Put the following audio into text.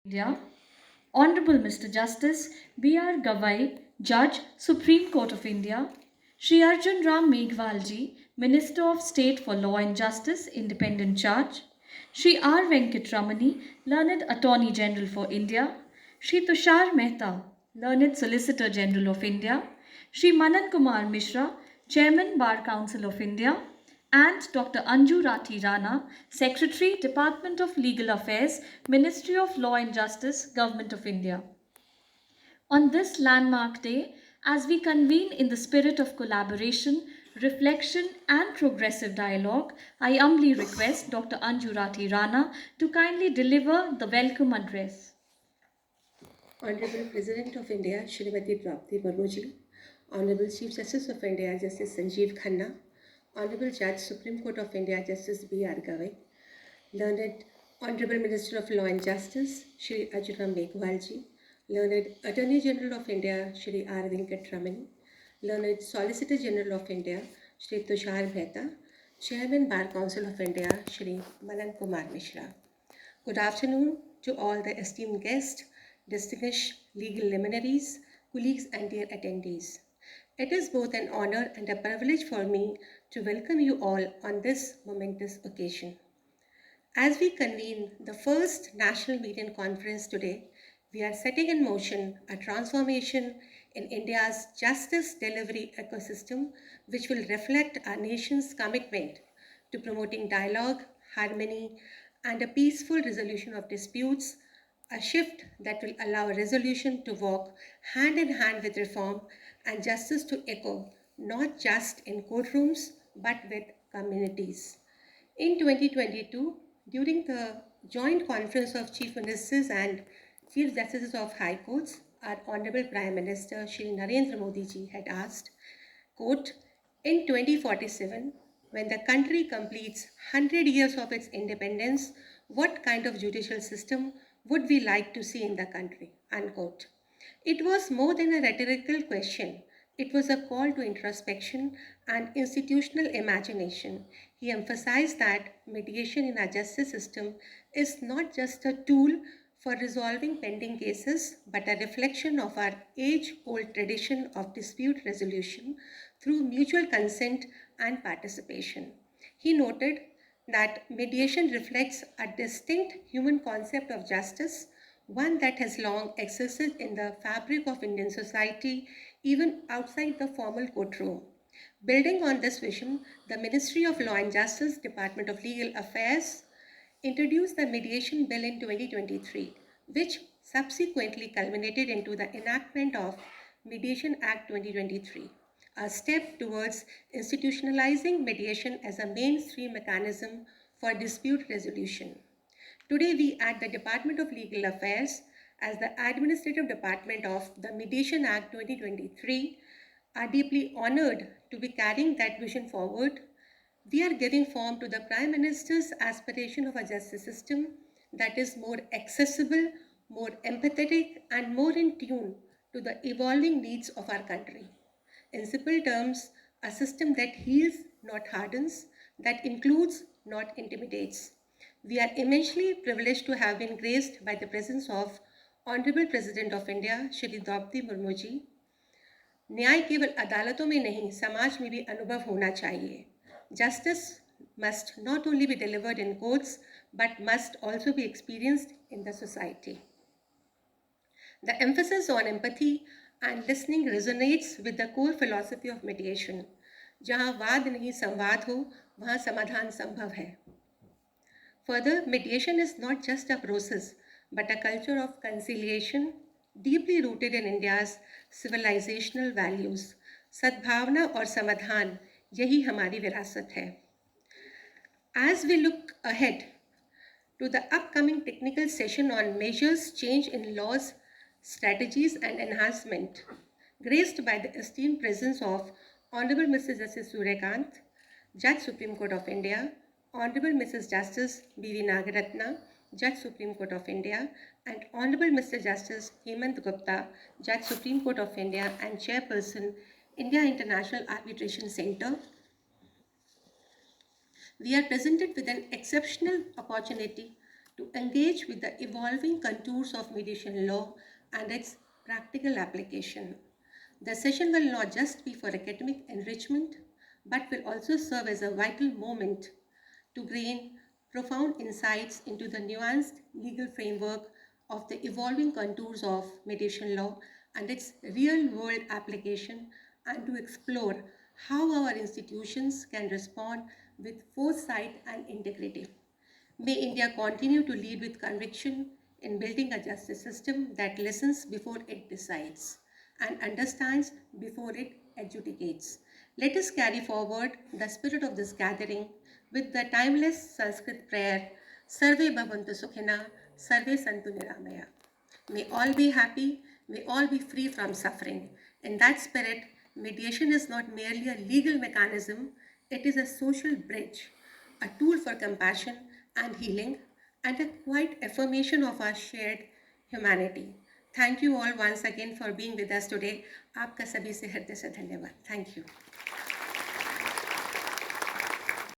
India, Honorable Mr. Justice B.R. Gavai, Judge, Supreme Court of India, Shri Arjun Ram Meghwalji, Minister of State for Law and Justice, Independent Judge, Shri R. Venkatramani, Learned Attorney General for India, Shri Tushar Mehta, Learned Solicitor General of India, Shri Manan Kumar Mishra, Chairman Bar Council of India, and Dr. Anju Rathi Rana, Secretary, Department of Legal Affairs, Ministry of Law and Justice, Government of India. On this landmark day, as we convene in the spirit of collaboration, reflection, and progressive dialogue, I humbly request Dr. Anju Rathi Rana to kindly deliver the welcome address. Honorable President of India, Shrimati Draupadi Murmuji, Honorable Chief Justice of India, Justice Sanjeev Khanna, Honorable Judge, Supreme Court of India, Justice B.R. Gavai, Learned Honorable Minister of Law and Justice, Shri Ajuram Meghwalji, Learned Attorney General of India, Shri R. Venkatramani, Learned Solicitor General of India, Shri Tushar Mehta, Chairman Bar Council of India, Shri Manan Kumar Mishra. Good afternoon to all the esteemed guests, distinguished legal luminaries, colleagues, and dear attendees. It is both an honor and a privilege for me to welcome you all on this momentous occasion. As we convene the first National Median Conference today, we are setting in motion a transformation in India's justice delivery ecosystem, which will reflect our nation's commitment to promoting dialogue, harmony, and a peaceful resolution of disputes, a shift that will allow resolution to walk hand in hand with reform and justice to echo not just in courtrooms but with communities. In 2022, during the joint conference of Chief Ministers and Chief Justices of High Courts, our Honorable Prime Minister Shri Narendra Modi ji had asked, quote, in 2047, when the country completes 100 years of its independence, what kind of judicial system would we like to see in the country? Unquote. It was more than a rhetorical question. It was a call to introspection and institutional imagination. He emphasized that mediation in our justice system is not just a tool for resolving pending cases, but a reflection of our age-old tradition of dispute resolution through mutual consent and participation. He noted that mediation reflects a distinct human concept of justice, one that has long existed in the fabric of Indian society, even outside the formal courtroom. Building on this vision, the Ministry of Law and Justice, Department of Legal Affairs, introduced the Mediation Bill in 2023, which subsequently culminated into the enactment of Mediation Act 2023, a step towards institutionalizing mediation as a mainstream mechanism for dispute resolution. Today, we at the Department of Legal Affairs, as the Administrative Department of the Mediation Act 2023, are deeply honored to be carrying that vision forward. We are giving form to the Prime Minister's aspiration of a justice system that is more accessible, more empathetic, and more in tune to the evolving needs of our country. In simple terms, a system that heals, not hardens, that includes, not intimidates. We are immensely privileged to have been graced by the presence of Honorable President of India, Shri Draupadi Murmu ji. न्याय केवल अदालतों में नहीं, समाज में भी अनुभव होना चाहिए. Justice must not only be delivered in courts, but must also be experienced in the society. The emphasis on empathy and listening resonates with the core philosophy of mediation. जहाँ वाद नहीं संवाद हो, वहाँ समाधान संभव है. Further, mediation is not just a process, but a culture of conciliation deeply rooted in India's civilizational values. सद्भावना और समाधान यही हमारी विरासत है. As we look ahead to the upcoming technical session on measures, change in laws, strategies and enhancement, graced by the esteemed presence of Honorable Mr. Justice Suryakant, Judge Supreme Court of India, Honorable Mrs. Justice B.V. Nagaratna, Judge Supreme Court of India, and Honorable Mr. Justice Hemant Gupta, Judge Supreme Court of India and Chairperson, India International Arbitration Center, we are presented with an exceptional opportunity to engage with the evolving contours of mediation law and its practical application. The session will not just be for academic enrichment, but will also serve as a vital moment to gain profound insights into the nuanced legal framework of the evolving contours of mediation law and its real world application, and to explore how our institutions can respond with foresight and integrity. May India continue to lead with conviction in building a justice system that listens before it decides and understands before it adjudicates. Let us carry forward the spirit of this gathering with the timeless Sanskrit prayer, Sarve Bhavantu Sukhina, Sarve Santu Niramaya. May all be happy, may all be free from suffering. In that spirit, mediation is not merely a legal mechanism, it is a social bridge, a tool for compassion and healing, and a quiet affirmation of our shared humanity. Thank you all once again for being with us today. आपका सभी से हृदय से धन्यवाद. Thank you.